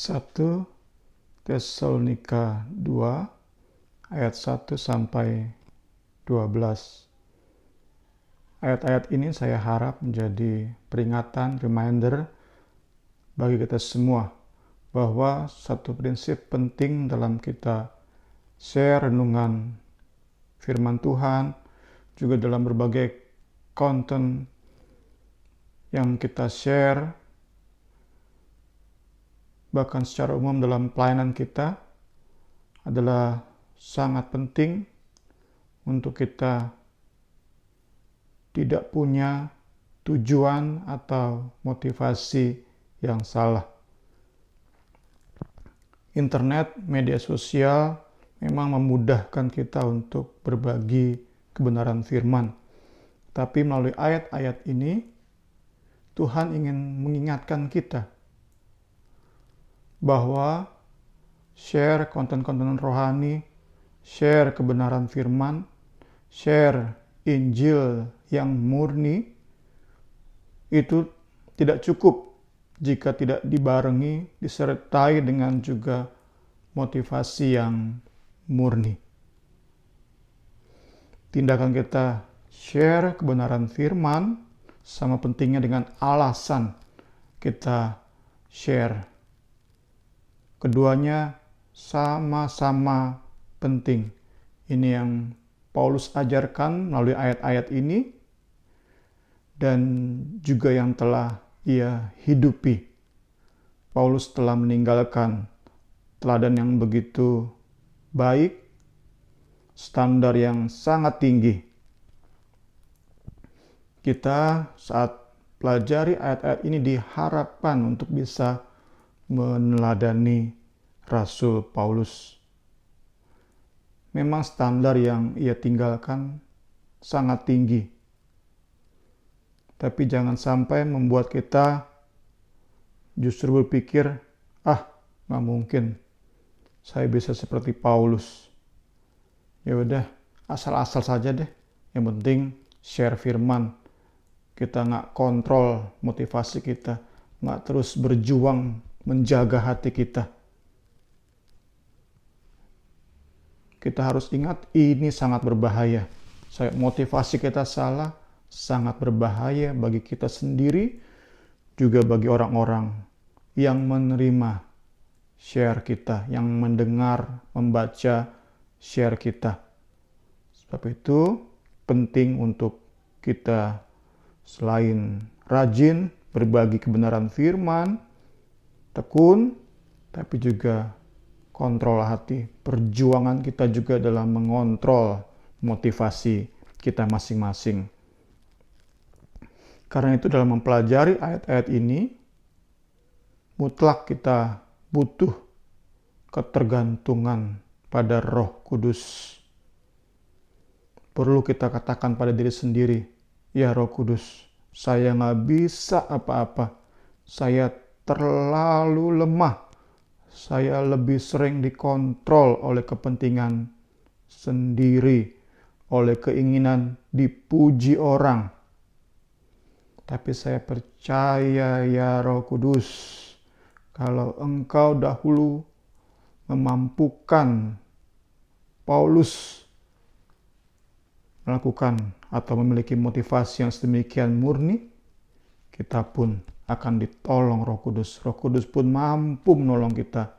1 Tesalonika 2 ayat 1 sampai 12. Ayat-ayat ini saya harap menjadi peringatan, reminder bagi kita semua bahwa satu prinsip penting dalam kita share renungan firman Tuhan, juga dalam berbagai konten yang kita share, bahkan secara umum dalam pelayanan kita, adalah sangat penting untuk kita tidak punya tujuan atau motivasi yang salah. Internet, media sosial memang memudahkan kita untuk berbagi kebenaran firman. Tapi melalui ayat-ayat ini, Tuhan ingin mengingatkan kita bahwa share konten-konten rohani, share kebenaran firman, share Injil yang murni, itu tidak cukup jika tidak dibarengi, disertai dengan juga motivasi yang murni. Tindakan kita share kebenaran firman sama pentingnya dengan alasan kita share. Keduanya sama-sama penting. Ini yang Paulus ajarkan melalui ayat-ayat ini dan juga yang telah ia hidupi. Paulus telah meninggalkan teladan yang begitu baik, standar yang sangat tinggi. Kita saat pelajari ayat-ayat ini diharapkan untuk bisa meneladani Rasul Paulus. Memang standar yang ia tinggalkan sangat tinggi. Tapi jangan sampai membuat kita justru berpikir, nggak mungkin saya bisa seperti Paulus. Ya udah, asal-asal saja deh. Yang penting share firman. Kita nggak kontrol motivasi kita, nggak terus berjuang menjaga hati kita. Kita harus ingat ini sangat berbahaya. Motivasi kita salah, sangat berbahaya bagi kita sendiri, juga bagi orang-orang yang menerima share kita, yang mendengar, membaca share kita. Sebab itu penting untuk kita selain rajin berbagi kebenaran firman, tekun, tapi juga kontrol hati. Perjuangan kita juga dalam mengontrol motivasi kita masing-masing. Karena itu dalam mempelajari ayat-ayat ini, mutlak kita butuh ketergantungan pada Roh Kudus. Perlu kita katakan pada diri sendiri, ya Roh Kudus, saya nggak bisa apa-apa. Saya terlalu lemah. Saya lebih sering dikontrol oleh kepentingan sendiri, oleh keinginan dipuji orang. Tapi saya percaya ya Roh Kudus, kalau Engkau dahulu memampukan Paulus melakukan atau memiliki motivasi yang sedemikian murni, kita pun akan ditolong Roh Kudus. Roh Kudus pun mampu menolong kita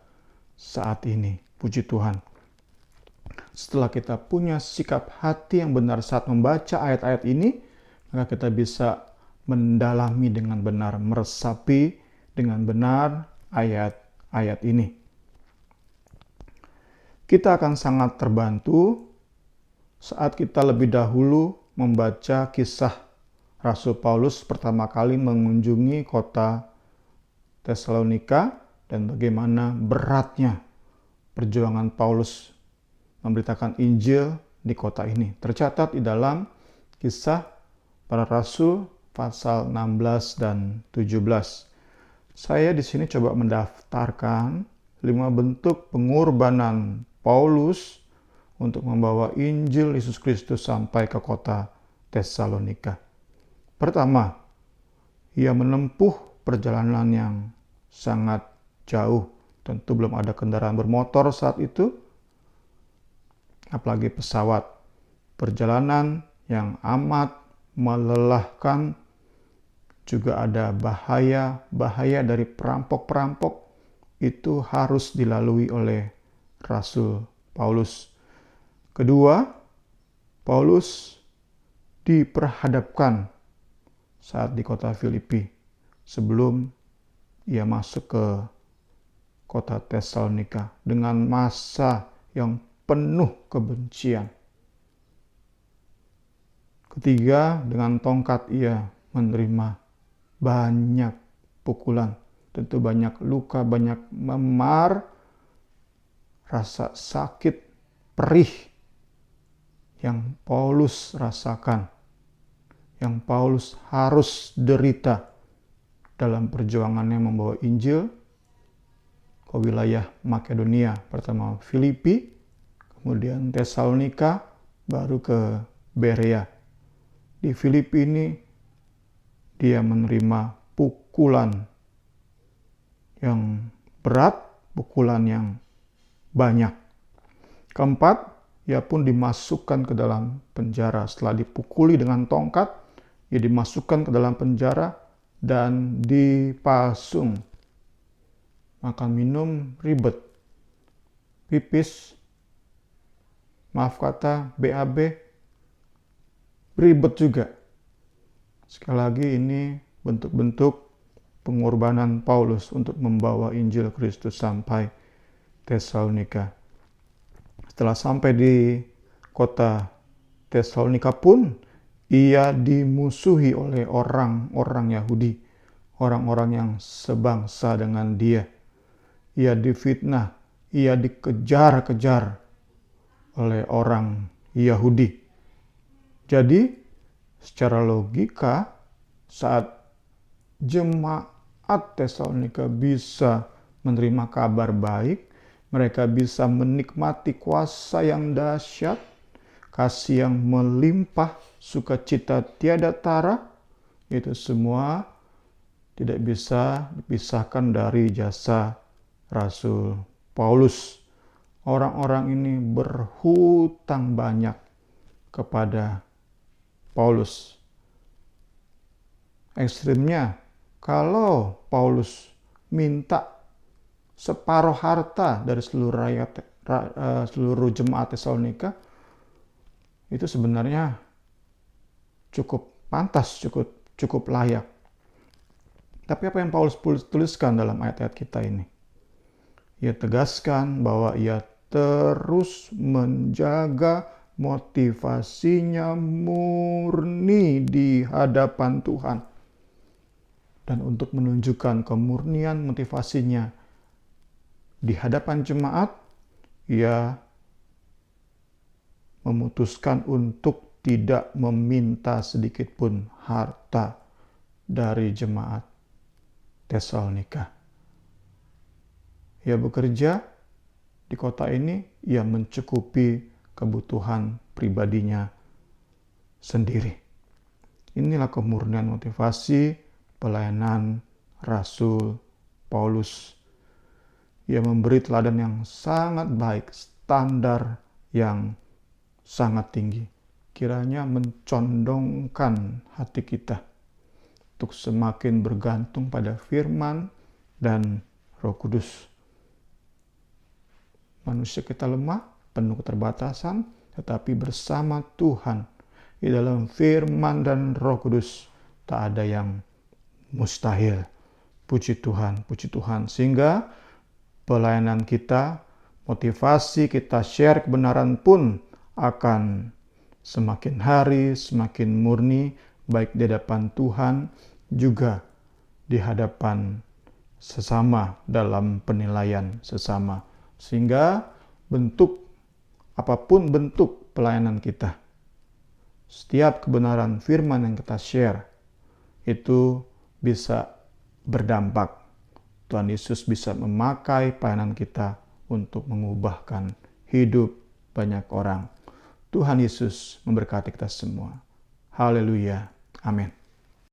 saat ini. Puji Tuhan. Setelah kita punya sikap hati yang benar saat membaca ayat-ayat ini, maka kita bisa mendalami dengan benar, meresapi dengan benar ayat-ayat ini. Kita akan sangat terbantu saat kita lebih dahulu membaca kisah Rasul Paulus pertama kali mengunjungi kota Tesalonika dan bagaimana beratnya perjuangan Paulus memberitakan Injil di kota ini. Tercatat di dalam Kisah Para Rasul pasal 16 dan 17. Saya di sini coba mendaftarkan 5 bentuk pengorbanan Paulus untuk membawa Injil Yesus Kristus sampai ke kota Tesalonika. Pertama, ia menempuh perjalanan yang sangat jauh Tentu belum ada kendaraan bermotor saat itu, apalagi pesawat. Perjalanan yang amat melelahkan, juga ada bahaya dari perampok-perampok, itu harus dilalui oleh Rasul Paulus. Kedua, Paulus diperhadapkan saat di kota Filipi sebelum ia masuk ke kota Tesalonika dengan masa yang penuh kebencian. Ketiga, dengan tongkat ia menerima banyak pukulan, tentu banyak luka, banyak memar, rasa sakit, perih yang Paulus rasakan, yang Paulus harus derita dalam perjuangannya membawa Injil ke wilayah Makedonia, pertama Filipi, kemudian Tesalonika, baru ke Berea. Di Filipi ini dia menerima pukulan yang berat, pukulan yang banyak. Keempat, ia pun dimasukkan ke dalam penjara. Setelah dipukuli dengan tongkat, ia dimasukkan ke dalam penjara dan dipasung. Makan minum ribet. Pipis, maaf kata, BAB, ribet juga. Sekali lagi ini bentuk-bentuk pengorbanan Paulus untuk membawa Injil Kristus sampai Tesalonika. Setelah sampai di kota Tesalonika pun, ia dimusuhi oleh orang-orang Yahudi, orang-orang yang sebangsa dengan dia. Ia difitnah, ia dikejar-kejar oleh orang Yahudi. Jadi, secara logika, saat jemaat Tesalonika bisa menerima kabar baik, mereka bisa menikmati kuasa yang dahsyat, kasih yang melimpah, sukacita tiada tara, itu semua tidak bisa dipisahkan dari jasa Rasul Paulus. Orang-orang ini berhutang banyak kepada Paulus. Ekstrimnya, kalau Paulus minta separuh harta dari seluruh jemaat Tesalonika, itu sebenarnya cukup pantas, cukup layak. Tapi apa yang Paulus tuliskan dalam ayat-ayat kita ini? Ia tegaskan bahwa ia terus menjaga motivasinya murni di hadapan Tuhan. Dan untuk menunjukkan kemurnian motivasinya di hadapan jemaat, ia memutuskan untuk tidak meminta sedikit pun harta dari jemaat Tesalonika. Ia bekerja di kota ini, ia mencukupi kebutuhan pribadinya sendiri. Inilah kemurnian motivasi pelayanan Rasul Paulus. Ia memberi teladan yang sangat baik, standar yang sangat tinggi. Kiranya mencondongkan hati kita untuk semakin bergantung pada firman dan Roh Kudus. Manusia kita lemah, penuh keterbatasan, tetapi bersama Tuhan di dalam firman dan Roh Kudus tak ada yang mustahil. Puji Tuhan, puji Tuhan. Sehingga pelayanan kita, motivasi kita share kebenaran pun akan semakin hari semakin murni, baik di hadapan Tuhan juga di hadapan sesama dalam penilaian sesama. Sehingga apapun bentuk pelayanan kita, setiap kebenaran firman yang kita share itu bisa berdampak. Tuhan Yesus bisa memakai pelayanan kita untuk mengubahkan hidup banyak orang. Tuhan Yesus memberkati kita semua. Haleluya. Amin.